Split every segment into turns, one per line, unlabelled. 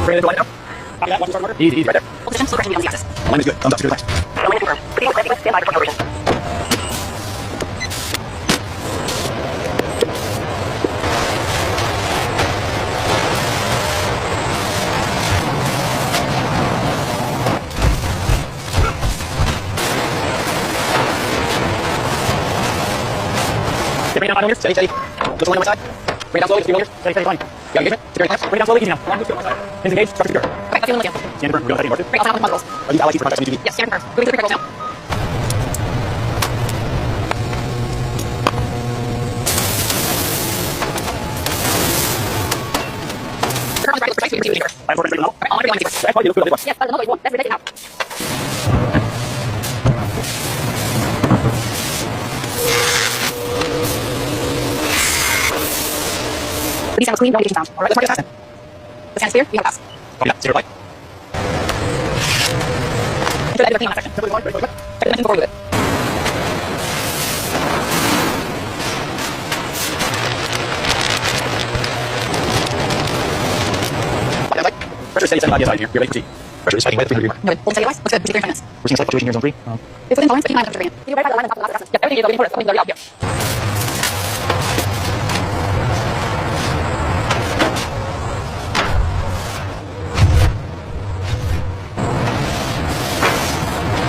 Brandon, go ahead now. Copy that. Watch the start marker. Easy, right there.
Position, so pressure on the axis.
Alignment is good. Thumbs up, secure, thanks.
Alignment confirmed. Proceeding with ready, stand by for conversion.
Bring down 5 millimeters. Steady, steady. Just line on my side. Bring down slowly. 3 millimeters. Steady, steady, fine. Yeah, engagement. Securing clamps. Bring down slowly. Easy now. Line on my side. Pins engaged. Structure secure.
Okay, I'll feel them with you.
Stand firm. We're going to head
Great, I'll sign up with modules.
Are these allies for contact?
Yes, stand confirmed. Moving to the pre-roll now. Currently practice precise, we receive the
I'm for ready now.
Okay, I'll monitor the line sequence.
That's fine. You look good.
Yes, that's another one. That's ridiculous now. The sound was clean, no radiation sound.
All right, let's mark this fast then.
The scan is clear, we have a pass.
Copy that. Zero light.
Enter the edge of the clean on section.
Simply line. Ready, ready, ready.
Check the dimensions before we do it.
Copy that light. Pressure steady, 75 psi here. You're ready to proceed. Pressure is spiking by the 300 mark.
Noted. Hold steady, guys. Looks good. Proceed 30 minutes.
We're seeing slight fluctuation here in zone 3.
It's within tolerance, but keep an eye on temperature gradient. If you verify the line on top of the last adjustment. Yep, everything is waiting for it. Something's already out here.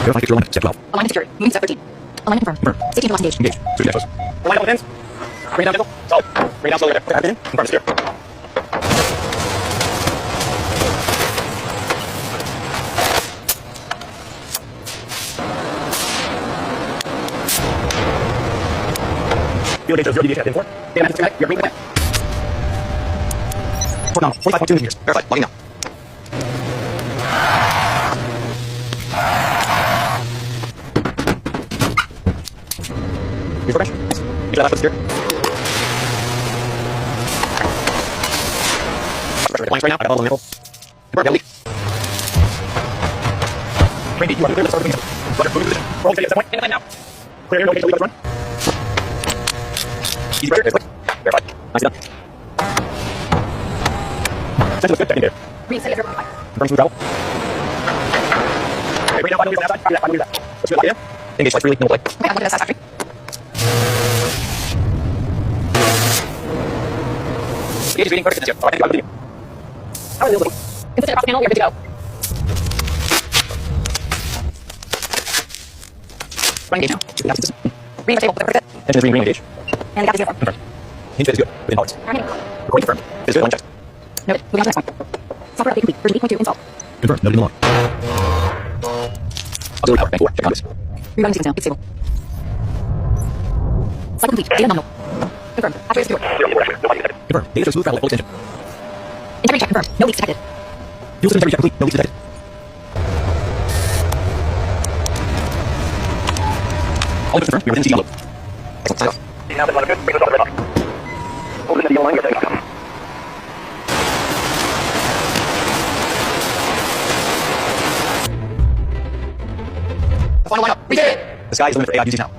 Verify picture alignment. Step 12.
Alignment secured. Moving to step 13. Alignment confirmed.
Confirmed.
Safety and loss engaged.
Engage. Switch axis. Line up the pins. Bring down gentle. Solid. Bring down slowly. Right there. Confirm secure. Field danger 0 deviation at pin 4. Data message schematic. We are green clamp. Torque nominal. 45.2 millimeters. Verified. Logging now. Here's the bench. Nice. Use that last foot secure. Pressure lines right now. I got all on the nipple. Confirm. Now leak. Train D. You are clear to start the beginning. Rudder. Moving position. Roll steady at 7 point. In the line now. Clear your location to leave us run. Easy pressure. Here's the click. Verified. Nice done. Center looks good. Back in there.
Green steady at 0.5.
Confirm smooth travel. Okay, bring down 5 millimeters on that side. Copy that. 5 millimeters out. Let's go lock it in. Engage slight freely. No delay.
Okay, I'm looking at that satisfactory.
Gauge is reading perfect this year. All right, thank you.
How are the wheels looking? Consistent across the panel, we are good to go. Running gauge now. Green stable, click it.
Tension is green gauge.
And the gap is uniform.
Confirmed. Hinge fit is good. Within tolerance. Recording confirmed. Fit is good. Line checked.
Noted. Moving on to the next one. Software update complete. Version 8.2 installed.
Confirmed. Noted in the log. Auxiliary power. Bank 4. Check conduits.
Rerunning sequence now. It's stable. Cycle complete. Data nominal. Confirmed. Actuator secure.
Confirmed. Data shows smooth travel at full extension.
Integrity check confirmed. No leaks detected.
Fuel system integrity check complete. No leaks detected. All inputs confirmed. We are within CDL loop. Excellent. Sign off.
Now that's good. Bring us off the red box. Open the deal line. You're setting up.
Final lineup. We did it! The sky is the limit for AI duties now.